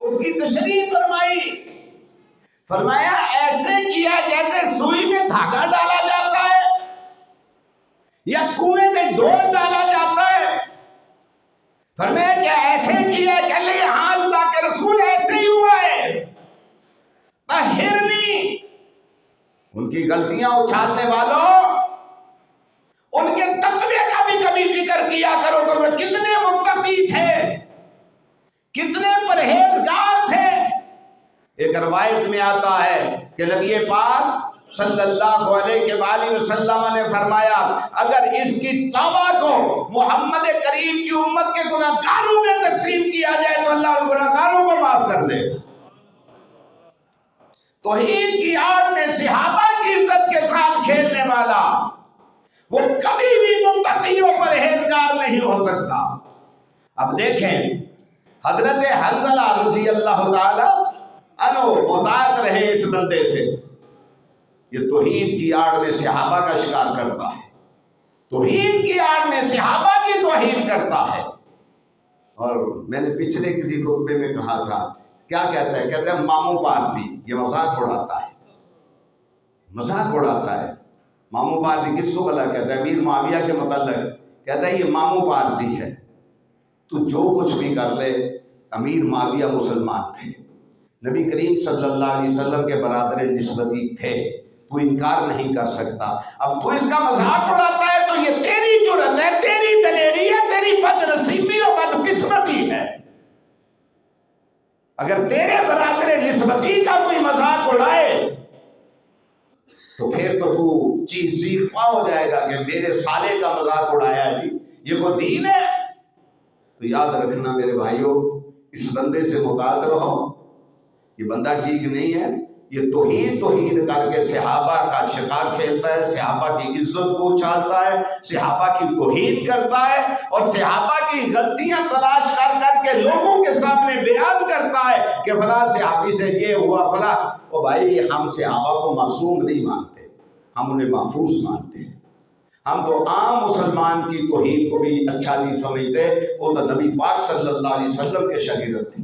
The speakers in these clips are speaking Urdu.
اس کی تشریح فرمائی، فرمایا ایسے کیا جیسے سوئی میں دھاگا ڈالا جاتا ہے یا کنویں میں ڈول ڈالا جاتا ہے۔ فرمایا کہ ایسے کیا کہ لئے ہاں اللہ کے رسول ایسے ہی ہوا ہے۔ طہرنی، ان کی غلطیاں اچھالنے والوں ان کے تقوی کا بھی کبھی ذکر کیا کرو کہ وہ کتنے متقی تھے، کتنے پرہیزگار تھے۔ ایک روایت میں آتا ہے کہ نبی پاک صلی اللہ علیہ وآلہ وسلم نے فرمایا اگر اس کی توبہ کو محمد کریم کی امت کے گناہگاروں میں تقسیم کیا جائے تو اللہ ان گناہگاروں کو معاف کر دے۔ توحید کی آڑ میں صحابہ کی عزت کے ساتھ کھیلنے والا وہ کبھی بھی متقی و پرہیزگار نہیں ہو سکتا۔ اب دیکھیں حضرت حنظلہ رضی اللہ تعالی عنہ مطاعت رہے اس بندے سے، یہ توحید کی آڑ میں صحابہ کا شکار کرتا ہے، توحید کی آڑ میں صحابہ کی توہین کرتا ہے۔ اور میں نے پچھلے کسی خطبے میں کہا تھا، کیا کہتا ہے؟ کہتا ہے ماموں پارٹی، یہ مذاق اڑاتا ہے، مذاق اڑاتا ہے۔ ماموں پارٹی کس کو بلا کہتا ہے؟ امیر معاویہ کے متعلق کہتا ہے یہ ماموں پارٹی ہے، تو جو کچھ بھی کر لے۔ امیر معاویہ مسلمان تھے، نبی کریم صلی اللہ علیہ وسلم کے برادر نسبتی تھے، تو انکار نہیں کر سکتا۔ اب تو اس کا مذاق اڑاتا ہے تو یہ تیری جرأت ہے، تیری دلیری ہے، تیری بد نصیبی اور بد قسمتی ہے۔ اگر تیرے برادر نسبتی کا کوئی مذاق اڑائے تو پھر تو چیخ ہو جائے گا کہ میرے سالے کا مذاق اڑایا ہے جی، یہ کوئی دین ہے؟ تو یاد رکھنا میرے بھائیوں، اس بندے سے مطاعت رہو، یہ بندہ ٹھیک نہیں ہے، یہ توحید کر کے صحابہ کا شکار کھیلتا ہے، صحابہ کی عزت کو اچھالتا ہے، صحابہ کی توہین کرتا ہے، اور صحابہ کی غلطیاں تلاش کر کے لوگوں کے سامنے بیان کرتا ہے کہ فلاں صحابی سے یہ ہوا فلاں۔ او بھائی، ہم صحابہ کو معصوم نہیں مانتے، ہم انہیں محفوظ مانتے ہیں۔ ہم تو عام مسلمان کی توہین کو بھی اچھا نہیں سمجھتے، وہ تو نبی پاک صلی اللہ علیہ وسلم کے شاگرد تھے۔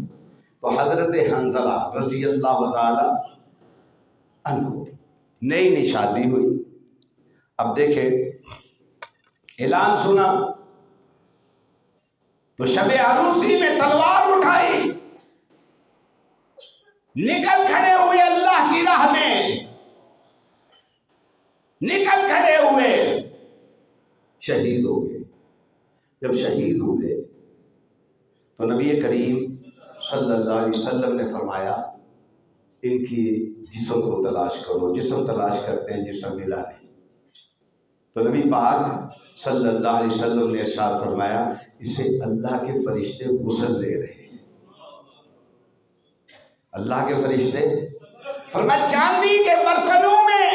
تو حضرت حنظلہ رضی اللہ تعالی عنہ نئی شادی ہوئی۔ اب دیکھیں اعلان سنا تو شب عروسی میں تلوار اٹھائی، نکل کھڑے ہوئے اللہ کی راہ میں، نکل کھڑے ہوئے، شہید ہو گئے۔ جب شہید ہوئے تو نبی کریم صلی اللہ علیہ وسلم نے فرمایا ان کی جسم کو تلاش کرو۔ جسم تلاش کرتے ہیں، جسم ملا نہیں۔ تو نبی پاک صلی اللہ علیہ وسلم نے ارشاد فرمایا اسے اللہ کے فرشتے غسل دے رہے ہیں۔ اللہ کے فرشتے فرمایا چاندی کے برتنوں میں،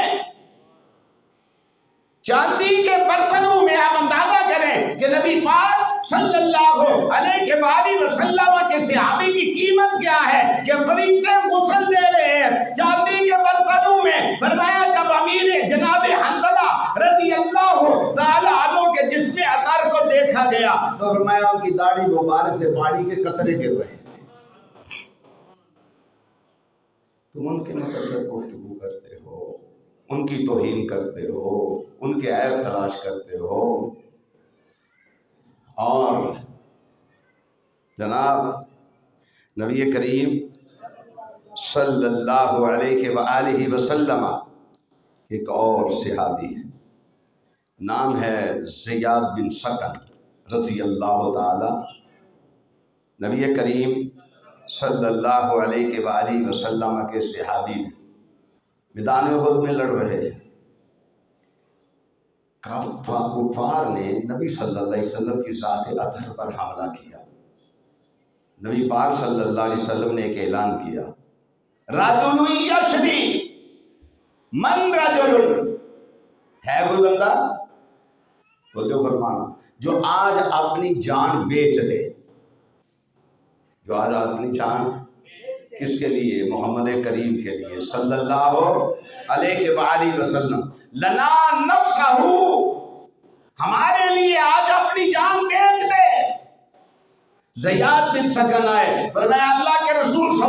چاندی کے برتنوں میں آپ اندازہ کریں کہ نبی پاک صلی اللہ علیہ وآلہ وسلم کے صحابی کی قیمت کیا ہے کہ فرشتے غسل دے رہے ہیں چاندی کے برتنوں میں۔ فرمایا جب امیر جناب حنظلہ رضی اللہ تعالی عنہ کے جسم اطہر کو دیکھا گیا تو فرمایا ان کی داڑھی مبارک سے پانی کے قطرے گر رہے ہیں۔ تم ان کے متعلق گفتگو کرتے ہو، ان کی توہین کرتے ہو، ان کے عیب تلاش کرتے ہو، اور جناب نبی کریم صلی اللہ علیہ وآلہ وسلم ایک اور صحابی ہے، نام ہے زیاد بن سکن رضی اللہ تعالی۔ نبی کریم صلی اللہ علیہ وآلہ وسلم کے صحابی میدان احد میں لڑ رہے ہیں، کفار نے نبی صلی اللہ علیہ وسلم کی ذات اطہر پر حملہ کیا۔ نبی پاک صلی اللہ علیہ وسلم نے ایک اعلان کیا، رجل یشری، من رجل، ہے کوئی بندہ تو جو فرمانا جو آج اپنی جان بیچ دے، جو آج اپنی جان کس کے لیے؟ محمد کریم کے لیے صلی اللہ علیہ وآلہ وسلم، لنا نفسہ، ہمارے لیے آج اپنی جان بیچ دے۔ زیاد بن سکن آئے، فرمایا اللہ کے رسول صلی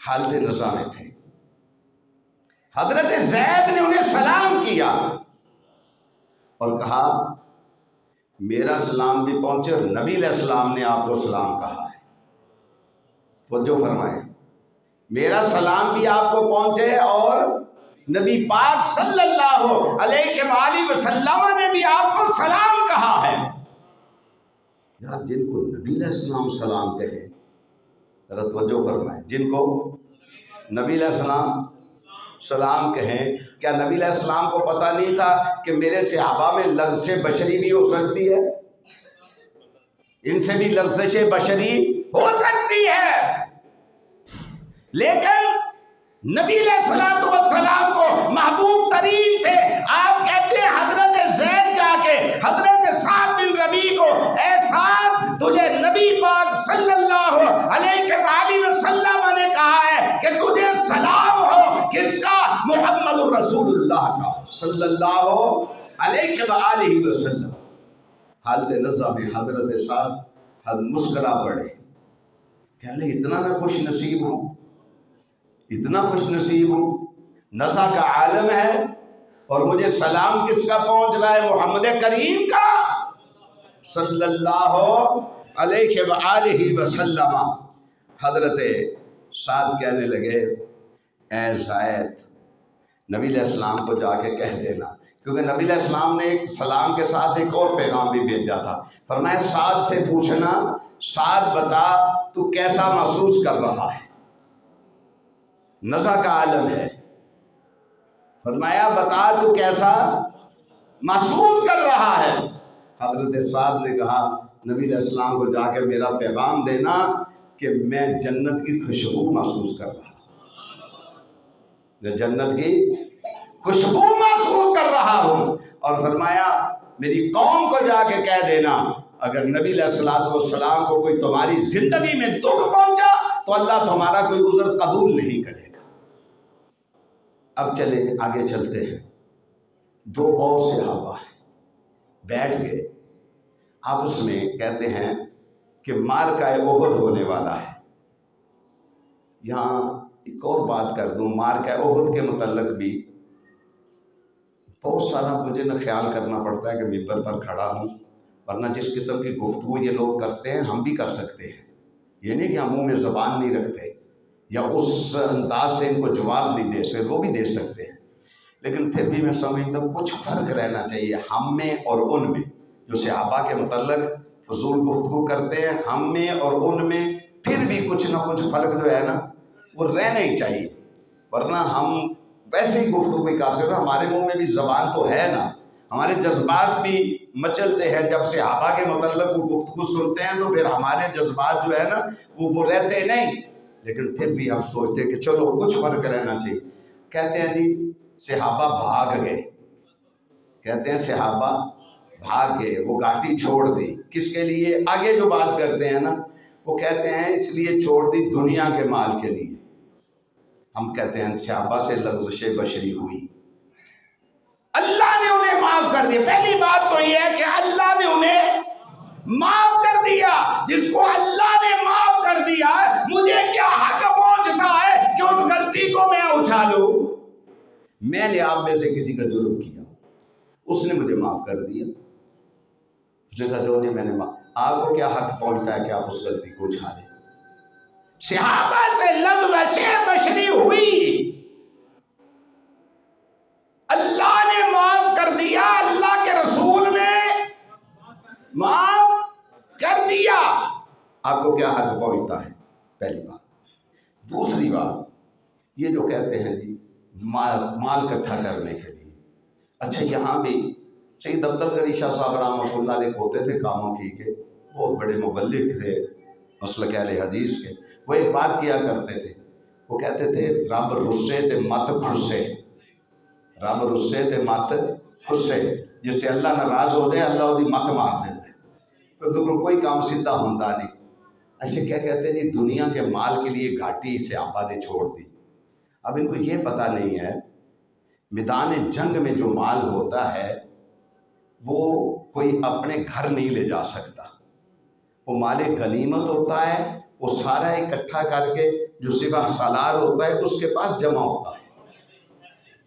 حالت نزا میں تھے. حضرت زید نے انہیں سلام کیا اور کہا میرا سلام بھی پہنچے اور نبی علیہ السلام نے آپ کو سلام کہا ہے. توجہ فرمائیں, میرا سلام بھی آپ کو پہنچے اور نبی پاک صلی اللہ علیہ وآلہ وسلم نے بھی آپ کو سلام کہا ہے. یار جن کو نبی علیہ السلام سلام کہے, ذرا توجہ فرمائیں, جن کو نبی علیہ السلام سلام کہیں, کیا نبی علیہ السلام کو پتہ نہیں تھا کہ میرے صحابہ میں لفظ بشری بھی ہو سکتی ہے, ان سے بھی لفظ بشری ہو سکتی ہے؟ لیکن نبی علیہ السلام کو محبوب ترین تھے. آپ کہتے ہیں حضرت زید جا کے حضرت سعد بن ربیع کو, اے سعد تجھے نبی پاک صلی اللہ علیہ وآلہ وسلم نے کہا ہے کہ تجھے سلام ہو, کس کا؟ محمد الرسول اللہ کا صلی اللہ علیہ وآلہ وسلم. حالت نزا میں حضرت سعد مسکرا پڑے, کہنے اتنا نہ خوش نصیب ہوں, اتنا خوش نصیب ہوں, نزا کا عالم ہے اور مجھے سلام کس کا پہنچ رہا ہے؟ محمد کریم کا صلی اللہ علیہ وآلہ وسلم. حضرت سعد کہنے لگے اے زید نبی علیہ السلام کو جا کے کہہ دینا, کیونکہ نبی علیہ السلام نے ایک سلام کے ساتھ ایک اور پیغام بھی بھیجا تھا. فرمایا سعد سے پوچھنا, سعد بتا تو کیسا محسوس کر رہا ہے, نزا کا عالم ہے. فرمایا بتا تو کیسا محسوس کر رہا ہے. حضرت سعد نے کہا نبی علیہ السلام کو جا کے میرا پیغام دینا کہ میں جنت کی خوشبو محسوس کر رہا ہوں, جنت کی خوشبو محسوس کر رہا ہوں. اور فرمایا میری قوم کو جا کے کہہ دینا اگر نبی علیہ السلام کو کوئی تمہاری زندگی میں دکھ پہنچا تو اللہ تمہارا کوئی عذر قبول نہیں کرے گا. اب چلے آگے چلتے ہیں. دو اور صحابہ ہیں, بیٹھ گئے آپس میں, کہتے ہیں کہ معرکہ احد ہونے والا ہے. یہاں ایک اور بات کر دوں, معرکہ احد کے متعلق بھی بہت سارا مجھے نہ خیال کرنا پڑتا ہے کہ ممبر پر کھڑا ہوں, ورنہ جس قسم کی گفتگو یہ لوگ کرتے ہیں ہم بھی کر سکتے ہیں. یہ نہیں کہ ہم منہ میں زبان نہیں رکھتے یا اس انداز سے ان کو جواب نہیں دے سکتے, وہ بھی دے سکتے ہیں, لیکن پھر بھی میں سمجھتا ہوں کچھ فرق رہنا چاہیے ہم میں اور ان میں. جو صحابہ کے متعلق فضول گفتگو کرتے ہیں ہم میں اور ان میں پھر بھی کچھ نہ کچھ فرق جو ہے نا وہ رہنا ہی چاہیے, ورنہ ہم ویسے ہی گفتگو بھی کر سکتے. ہمارے منہ میں بھی زبان تو ہے نا, ہمارے جذبات بھی مچلتے ہیں. جب صحابہ کے متعلق وہ گفتگو سنتے ہیں تو پھر ہمارے جذبات جو ہے نا وہ رہتے نہیں, لیکن پھر بھی ہم سوچتے ہیں کہ چلو کچھ فرق رہنا چاہیے. کہتے ہیں جی صحابہ بھاگ گئے, کہتے ہیں صحابہ بھاگ گئے, وہ گھاٹی چھوڑ دی. کس کے لیے؟ آگے جو بات کرتے ہیں نا وہ کہتے ہیں اس لیے چھوڑ دی دنیا کے مال کے لیے. ہم کہتے ہیں صحابہ سے لغزش بشری ہوئی, اللہ نے انہیں معاف کر دیا. پہلی بات تو یہ ہے کہ اللہ نے انہیں معاف کر دیا. جس کو اللہ نے معاف کر دیا مجھے کیا حق پہنچتا ہے کہ اس غلطی کو میں اچھالوں؟ میں نے آپ میں سے کسی کا جرم کیا, اس نے مجھے معاف کر دیا, اسے کہا جو میں نے معاف, آپ کو کیا حق پہنچتا ہے کہ آپ اس غلطی کو اچھالیں؟ صحابہ سے لغزش بشری ہوئی, اللہ نے معاف کر دیا, اللہ کے رسول نے معاف کر دیا. آپ کو کیا حق پہنچتا ہے؟ پہلی بات. دوسری بات یہ جو کہتے ہیں جی مال اکٹھا کرنے کے لیے, اچھا یہاں بھی سید عبدالغنی شاہ صاحب رحمۃ اللہ علیہ ہوتے تھے کاموں کی کے, بہت بڑے مبلغ تھے مسلک اہل حدیث کے. وہ ایک بات کیا کرتے تھے, وہ کہتے تھے رب رسے تے مت خسے, رب رسے تے مت خسے. جس سے اللہ ناراض ہو جائے اللہ دی مت مار دیتا ہے, پھر تو کوئی کام سیدھا ہوتا نہیں. اچھا کیا کہتے ہیں جی دنیا کے مال کے لیے گھاٹی صحابہ نے چھوڑ دی. اب ان کو یہ پتہ نہیں ہے میدان جنگ میں جو مال ہوتا ہے وہ کوئی اپنے گھر نہیں لے جا سکتا, وہ مال غنیمت ہوتا ہے وہ سارا اکٹھا کر کے جو سپہ سالار ہوتا ہے اس کے پاس جمع ہوتا ہے،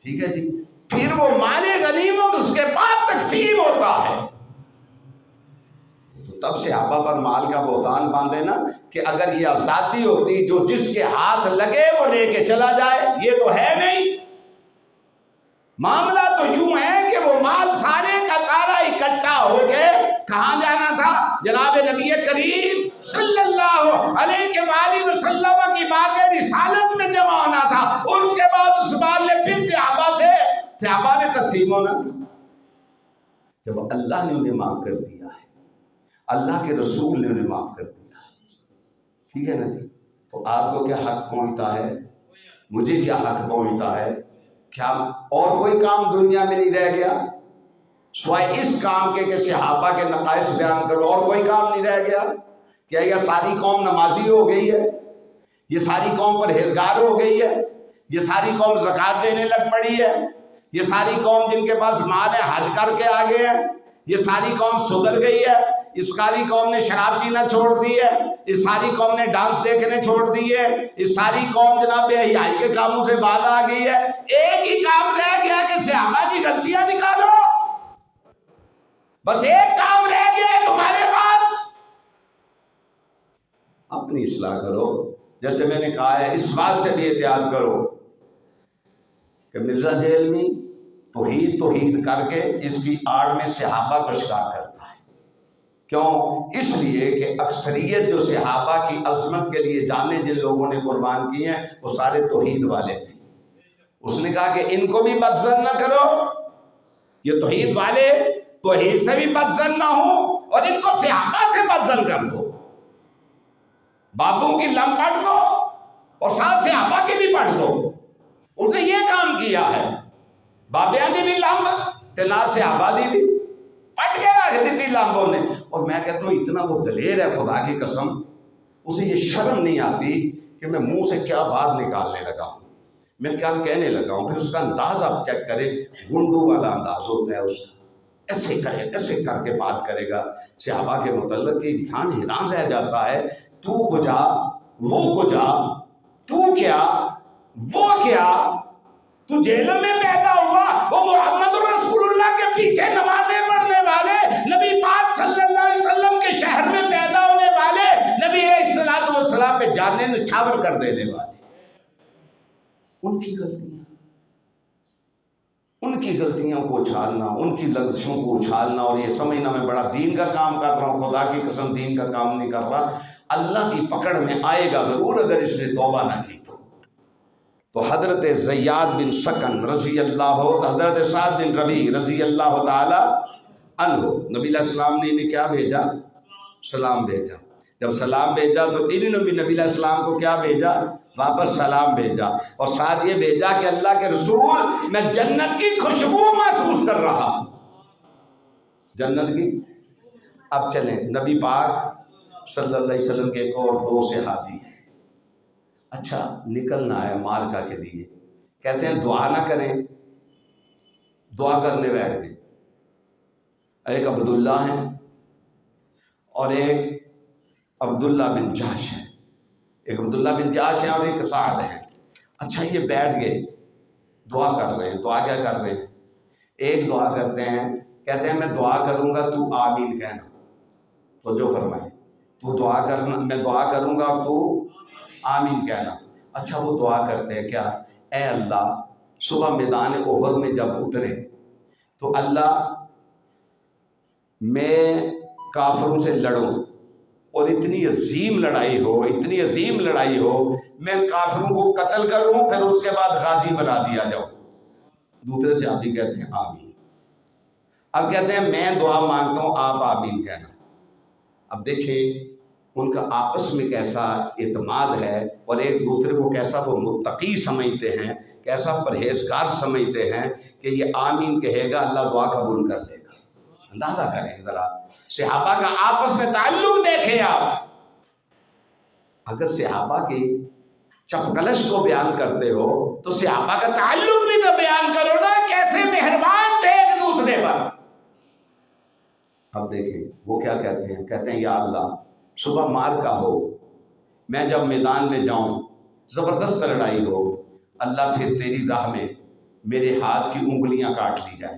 ٹھیک ہے جی، پھر وہ مال غنیمت اس کے بعد تقسیم ہوتا ہے۔ تو تب صحابہ پر مال کا بہتان باندھے نا کہ اگر یہ آزادی ہوتی جو جس کے ہاتھ لگے وہ لے کے چلا جائے، یہ تو ہے نہیں۔ معاملہ تو یوں ہے کہ وہ مال سارے کا سارا اکٹھا ہو کے کہاں جانا تھا؟ جناب نبی کریم صلی اللہ علیہ وآلہ وسلم کی بارگاہ رسالت میں جمع ہونا تھا، اور اس کے بعد اس مال نے پھر صحابہ میں تقسیم ہونا تھا۔ جب اللہ نے انہیں معاف کر دیا ہے، اللہ کے رسول نے انہیں معاف کر دیا ہے، ٹھیک ہے نا جی، تو آپ کو کیا حق پہنچتا ہے، مجھے کیا حق پہنچتا ہے؟ کیا اور کوئی کام دنیا میں نہیں رہ گیا سوائے اس کام کے کہ صحابہ کے نقائص بیان کرو؟ اور کوئی کام نہیں رہ گیا؟ کیا یہ ساری قوم نمازی ہو گئی ہے؟ یہ ساری قوم پرہیزگار ہو گئی ہے؟ یہ ساری قوم زکوٰۃ دینے لگ پڑی ہے؟ یہ ساری قوم جن کے پاس مال ہے حج کر کے آگے ہے؟ یہ ساری قوم سدھر گئی ہے؟ اس ساری قوم نے شراب پینا چھوڑ دی ہے؟ اس ساری قوم نے ڈانس دیکھنے چھوڑ دی ہے؟ اس ساری قوم جناب بے حیائی کے کاموں سے باز آ گئی ہے؟ ایک ہی کام رہ گیا کہ صحابہ کی غلطیاں نکالو، بس ایک کام رہ گیا ہے تمہارے پاس، اپنی اصلاح کرو۔ جیسے میں نے کہا ہے، اس بات سے بھی احتیاط کرو کہ مرزا جیلمی توحید کر کے اس کی آڑ میں صحابہ کو شکار کرتا ہے۔ کیوں؟ اس لیے کہ اکثریت جو صحابہ کی عظمت کے لیے جانیں جن لوگوں نے قربان کی ہیں وہ سارے توحید والے تھے۔ اس نے کہا کہ ان کو بھی بدظن نہ کرو، یہ توحید والے توحید سے بھی بدظن نہ ہو، اور ان کو صحابہ سے بدظن کر دو، بابوں کی لم پڑھ دو اور ساتھ صحابہ کی بھی پڑھ دو۔ اس نے یہ کام کیا ہے، بابیاں دی بھی لم تے نال صحابہ دی بھی پٹ کے رکھ دیتی لمبوں نے۔ اور میں کہتا ہوں اتنا وہ دلیر ہے خدا کی قسم، اسے یہ شرم نہیں آتی کہ میں منہ سے کیا بات نکالنے لگا ہوں، میں کیا کہنے لگا ہوں۔ پھر اس کا انداز آپ چیک کریں، گنڈو والا انداز ہوتا ہے اس کا، ایسے کرے ایسے کر کے بات کرے گا صحابہ کے متعلق کہ انسان حیران رہ جاتا ہے۔ تو کجا وہ کجا، تو کیا وہ کیا، تو جہنم میں پیدا ہوا، وہ محمد رسول اللہ کے پیچھے نمازیں پڑھنے والے، نبی پاک صلی اللہ علیہ وسلم کے شہر میں پیدا ہونے والے، نبی علیہ السلام پہ جانیں نچھاور کر دینے والے، ان کی غلطیاں کو اچھالنا، ان کی لغزشوں کو اچھالنا، اور یہ سمجھنا میں بڑا دین کا کام کر رہا ہوں، خدا کی قسم دین کا کام نہیں کر رہا۔ اللہ کی پکڑ میں آئے گا ضرور اگر اس نے توبہ نہ کی تو حضرت زیاد بن سکن رضی اللہ، حضرت سعد بن ربیع رضی اللہ تعالی عنہ، نبی علیہ السلام نے انہیں کیا بھیجا؟ سلام بھیجا۔ جب سلام بھیجا تو انہوں نے بھی نبی علیہ السلام کو کیا بھیجا؟ واپس سلام بھیجا، اور ساتھ یہ بھیجا کہ اللہ کے رسول میں جنت کی خوشبو محسوس کر رہا ہوں، جنت کی۔ اب چلیں نبی پاک صلی اللہ علیہ وسلم کے ایک اور دو صحابی، اچھا نکلنا ہے مارکا کے لیے، کہتے ہیں دعا نہ کریں، دعا کرنے بیٹھ گئے۔ ایک عبداللہ ہے اور ایک عبداللہ بن جحش ہے، ایک عبداللہ بن جحش ہے اور ایک سعد ہے۔ اچھا یہ بیٹھ گئے دعا کر رہے ہیں، دعا کیا کر رہے ہیں؟ ایک دعا کرتے ہیں، کہتے ہیں میں دعا کروں گا تو آمین کہنا، تو جو فرمائے تو دعا کرنا، میں دعا کروں گا اور تو آمین کہنا۔ اچھا وہ دعا کرتے ہیں کیا؟ اے اللہ صبح میدان احد میں جب اترے تو اللہ میں کافروں سے لڑوں، اور اتنی عظیم لڑائی ہو، اتنی عظیم لڑائی ہو، میں کافروں کو قتل کروں پھر اس کے بعد غازی بنا دیا جاؤں۔ دوسرے سے آپ ہی کہتے ہیں آمین۔ اب کہتے ہیں میں دعا مانگتا ہوں آپ آمین کہنا۔ اب دیکھیں ان کا آپس میں کیسا اعتماد ہے، اور ایک دوسرے کو کیسا وہ متقی سمجھتے ہیں، کیسا پرہیزگار سمجھتے ہیں کہ یہ آمین کہے گا اللہ دعا قبول کر لے گا۔ اندازہ کریں ذرا صحابہ کا آپس میں تعلق دیکھیں آپ۔ اگر صحابہ کی چپکلش کو بیان کرتے ہو تو صحابہ کا تعلق بھی تو بیان کرو نا، کیسے مہربان تھے ایک دوسرے پر۔ اب دیکھیں وہ کیا کہتے ہیں، کہتے ہیں یا اللہ صبح مار کا ہو، میں جب میدان میں جاؤں زبردست لڑائی ہو، اللہ پھر تیری راہ میں میرے ہاتھ کی انگلیاں کاٹ لی جائیں،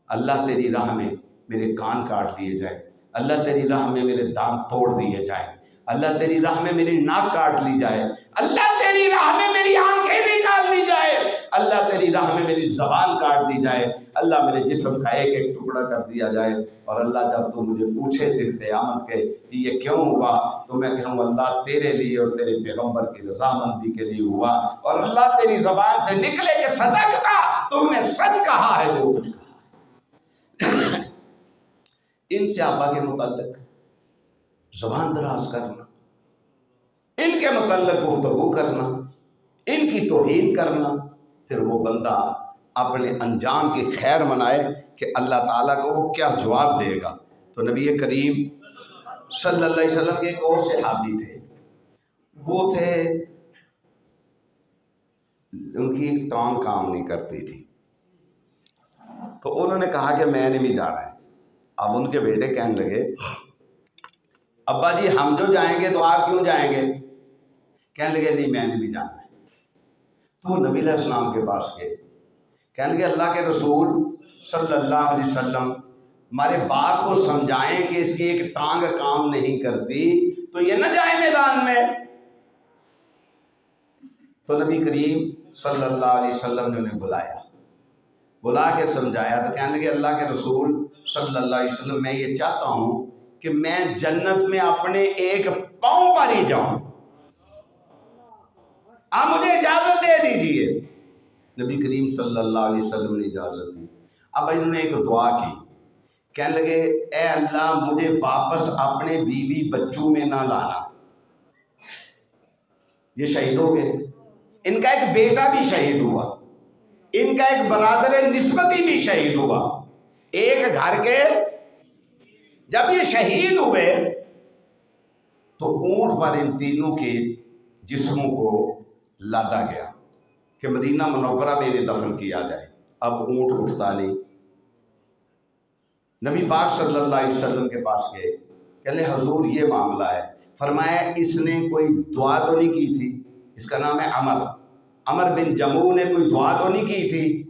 اللہ تیری راہ میں میرے کان کاٹ دیے جائیں، اللہ تیری راہ میں میرے دانت توڑ دیے جائیں، اللہ تیری راہ میں میری ناک کاٹ لی جائے، اللہ تیری راہ میں میری آنکھیں نکال لی جائے، اللہ تیری راہ میں میری زبان کاٹ دی جائے، اللہ میرے جسم کا ایک ایک ٹکڑا کر دیا جائے، اور اللہ جب تو مجھے پوچھے دن قیامت کے کہ یہ کیوں ہوا، تو میں کہوں اللہ تیرے لیے اور تیرے پیغمبر کی رضامندی کے لیے ہوا، اور اللہ تیری زبان سے نکلے کہ صدقتا، تم نے سچ کہا ہے جو کچھ کہا ہے۔ ان صحابہ کے متعلق زبان دراز کرنا، ان کے متعلق گفتگو کرنا، ان کی توہین کرنا، پھر وہ بندہ اپنے انجام کی خیر منائے کہ اللہ تعالیٰ کو وہ کیا جواب دے گا۔ تو نبی کریم صلی اللہ علیہ وسلم کے ایک اور صحابی تھے، وہ تھے ان کی ایک ٹانگ کام نہیں کرتی تھی، تو انہوں نے کہا کہ میں نے بھی جانا ہے۔ اب ان کے بیٹے کہنے لگے ابا جی ہم جو جائیں گے تو آپ کیوں جائیں گے؟ کہنے لگے نہیں میں نے بھی جانا ہے۔ تو نبی علیہ السلام کے پاس گئے، کہنے لگے اللہ کے رسول صلی اللہ علیہ وسلم ہمارے باپ کو سمجھائیں کہ اس کی ایک ٹانگ کام نہیں کرتی تو یہ نہ جائے میدان میں۔ تو نبی کریم صلی اللہ علیہ وسلم نے انہیں بلا کے سمجھایا، تو کہنے لگے اللہ کے رسول صلی اللہ علیہ وسلم میں یہ چاہتا ہوں کہ میں جنت میں اپنے ایک پاؤں پر ہی جاؤں، آپ مجھے اجازت دے دیجئے۔ نبی کریم صلی اللہ علیہ وسلم نے اجازت دی۔ اب انہوں نے ایک دعا کی، کہنے لگے اے اللہ مجھے واپس اپنے بیوی بچوں میں نہ لانا، یہ شہید ہو گئے، ان کا ایک بیٹا بھی شہید ہوا، ان کا ایک برادر نسبتی بھی شہید ہوا، ایک گھر کے جب یہ شہید ہوئے تو اونٹ پر ان تینوں کے جسموں کو لادا گیا کہ مدینہ منورہ میں انہیں دفن کیا جائے۔ اب اونٹ اٹھتا نہیں، نبی پاک صلی اللہ علیہ وسلم کے پاس گئے، کہنے حضور یہ معاملہ ہے۔ فرمایا اس نے کوئی دعا تو نہیں کی تھی، اس کا نام ہے عمر بن جموع نے کوئی دعا تو نہیں کی تھی؟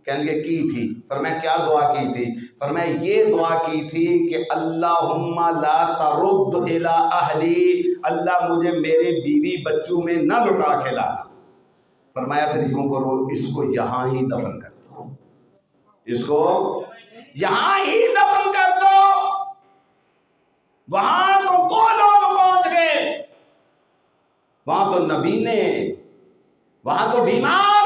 کہنے کہ کی تھی۔ فرمایا کیا دعا کی تھی؟ فرمایا یہ دعا کی تھی کہ اللہم لا ترد الی اہلی، اللہ مجھے میرے بیوی بچوں میں نہ لٹا کے لانا۔ فرمایا پھر یوں کرو اس کو یہاں ہی دفن کر دو، اس کو یہاں ہی دفن کر دو۔ وہاں تو وہ لوگ پہنچ گئے، وہاں تو نبی نے، وہاں تو بیمار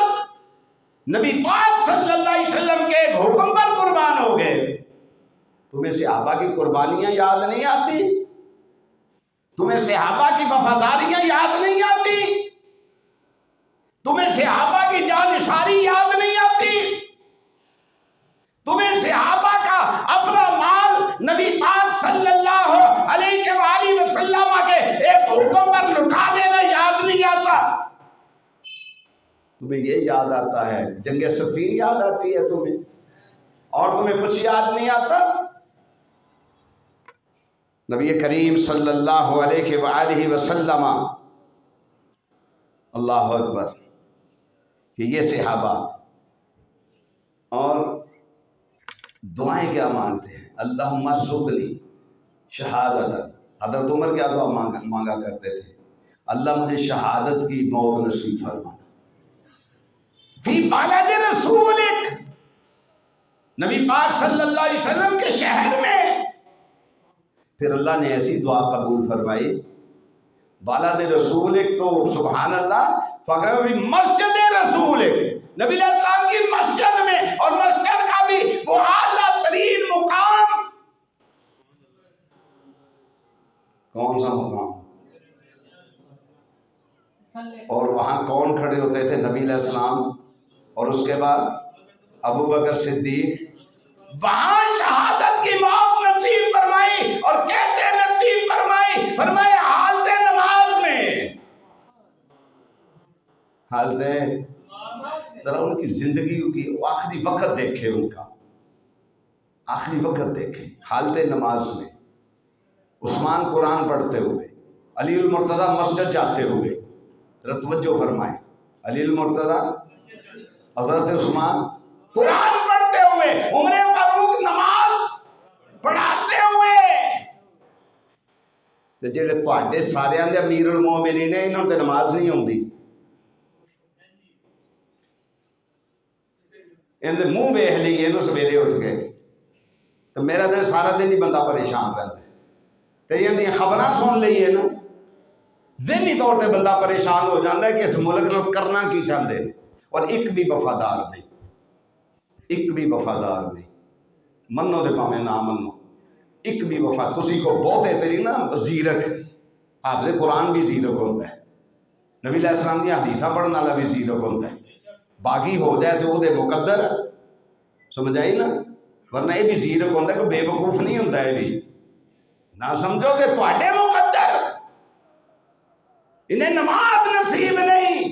نبی پاک صلی اللہ علیہ وسلم کے حکم پر قربان ہو گئے۔ تمہیں صحابہ کی قربانیاں یاد نہیں آتی؟ تمہیں صحابہ کی وفاداریاں یاد نہیں آتی؟ تمہیں صحابہ کی جانثاری یاد نہیں آتی؟ تمہیں صحابہ کا اپنا مال نبی پاک صلی اللہ علیہ وآلہ وسلم کے ایک حکم پر لٹا دینا یاد نہیں آتا؟ تمہیں یہ یاد آتا ہے، جنگ صفین یاد آتی ہے تمہیں، اور تمہیں کچھ یاد نہیں آتا؟ نبی کریم صلی اللہ علیہ وآلہ وسلم، اللہ اکبر، کہ یہ صحابہ اور دعائیں کیا مانگتے ہیں؟ اللہم ارزقنی شہادت۔ حضرت عمر کیا دعا مانگا کرتے تھے؟ اللہ مجھے شہادت کی موت نصیب فرما فی بلد رسولک، نبی پاک صلی اللہ علیہ وسلم کے شہر میں۔ پھر اللہ نے ایسی دعا قبول فرمائی، بلد رسولک تو سبحان اللہ، فقط مسجد رسولک، نبی علیہ السلام کی مسجد میں، اور مسجد کا بھی وہ اعلیٰ ترین مقام، کون سا مقام؟ اور وہاں کون کھڑے ہوتے تھے؟ نبی علیہ السلام، اور اس کے بعد ابو بکر صدیق۔ وہاں شہادت کی موت نصیب فرمائی، اور کیسے نصیب فرمائی؟ فرمایا حالت نماز میں، حالت، ذرا ان کی زندگی کی آخری وقت دیکھیں، ان کا آخری وقت دیکھیں، حالت نماز میں عثمان قرآن پڑھتے ہوئے، علی المرتضیٰ مسجد جاتے ہوئے، توجہ فرمائیں، علی المرتضیٰ، حضرت عثمان قرآن پڑھتے ہوئے، عمر فاروق نماز پڑھاتے ہوئے، تے جڑے تواڈے سارے دے امیر المومنین نے انہاں تے نماز نہیں ہوندی، ان دے منہ ویکھ لئیے نا سویرے اٹھ کے تو میرا دن سارا دن ہی بندہ پریشان رہتا ہے، تے ان دی خبراں سن لئیے نا ذہنی طور پہ بندہ پریشان ہو جاتا ہے کہ اس ملک نال کرنا کی چاہتے ہیں، اور ایک بھی وفادار نہیں، ایک بھی وفادار نہیں، منو دے پاویں نہ منو، ایک بھی وفا تسی کو بہت تیری نا زیرک، حافظ قرآن بھی زیرک ہوتا ہے، نبی علیہ السلام دی حدیثاں پڑھن والا بھی زیرک ہوتا ہے، باغی ہو جائے تو وہ دے مقدر سمجھ آئی نا، ورنہ یہ بھی زیرک ہوتا ہے کہ بے وقوف نہیں ہوتا ہے، بھی نہ سمجھو کہ تواڈے مقدر، انہیں نماز نصیب نہیں،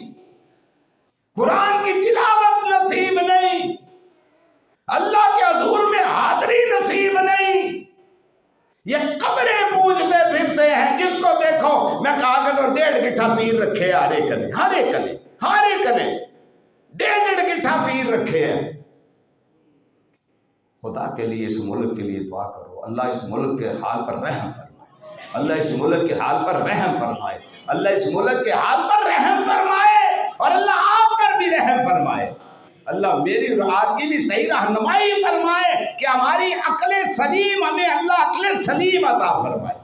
قرآن کی تلاوت نصیب نہیں، اللہ کے حضور میں حاضری نصیب نہیں، یہ قبریں پوجتے پھرتے ہیں، جس کو دیکھو میں کہا کروں 1.5 گٹھا پیر رکھے ہر ایک نے، ہر ایک نے 1.5 گٹھا پیر رکھے ہیں۔ خدا کے لیے اس ملک کے لیے دعا کرو، اللہ اس ملک کے حال پر رحم فرمائے، اللہ اس ملک کے حال پر رحم فرمائے، اللہ اس ملک کے حال پر رحم فرمائے، اور اللہ آپ پر بھی رحم فرمائے، اللہ میری اور آپ کی بھی صحیح رہنمائی فرمائے کہ ہماری عقل سلیم، ہمیں اللہ عقل سلیم عطا فرمائے،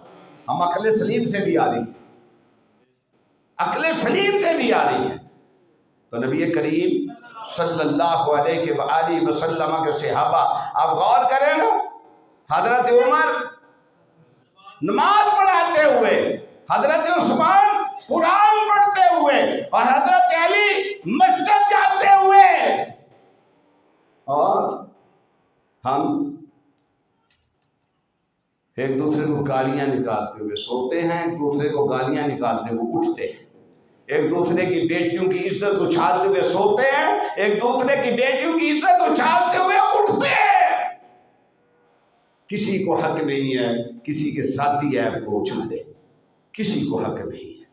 ہم عقل سلیم سے بھی آ رہی ہیں، عقل سلیم سے بھی آ رہی ہیں۔ تو نبی کریم صلی اللہ علیہ وآلہ وسلم کے صحابہ، آپ غور کریں نا، حضرت عمر نماز پڑھاتے ہوئے، حضرت عثمان قرآن پڑھتے ہوئے، اور حضرت علی مسجد جاتے ہوئے، اور ہم ایک دوسرے کو گالیاں نکالتے ہوئے سوتے ہیں، ایک دوسرے کو گالیاں نکالتے ہوئے اٹھتے ہیں، ایک دوسرے کی بیٹیوں کی عزت اچھالتے ہوئے سوتے ہیں، ایک دوسرے کی بیٹیوں کی عزت اچھالتے ہوئے اٹھتے ہیں، کسی کو حق نہیں ہے کسی کے ذاتی عیب کو اچھالے، کسی کو حق نہیں ہے،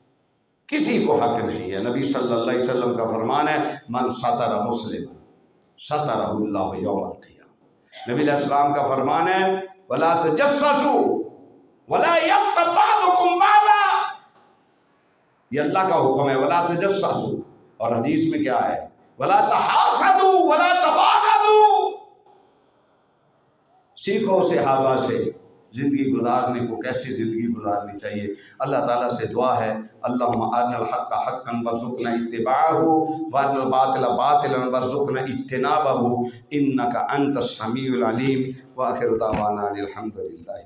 کسی کو حق نہیں ہے۔ نبی صلی اللہ علیہ وسلم کا فرمان ہے، من ستر مسلم سترہ اللہ یوم القیامہ، نبی علیہ السلام کا فرمان ہے، ولا تجسسوا ولا یغتب بعضکم بعضا، یہ اللہ کا حکم ہے، ولا تجسسوا، اور حدیث میں کیا ہے، ولا تحاسدوا ولا تباغضوا، سیکھو صحابہ سے زندگی گزارنے کو، کیسے زندگی گزارنی چاہیے۔ اللہ تعالیٰ سے دعا ہے، اللہم ارنا الحق حقا وارزقنا اتباعہ وارنا الباطل باطلا وارزقنا اجتنابہ انک انت السمیع العلیم، وآخر دعوانا الحمدللہ۔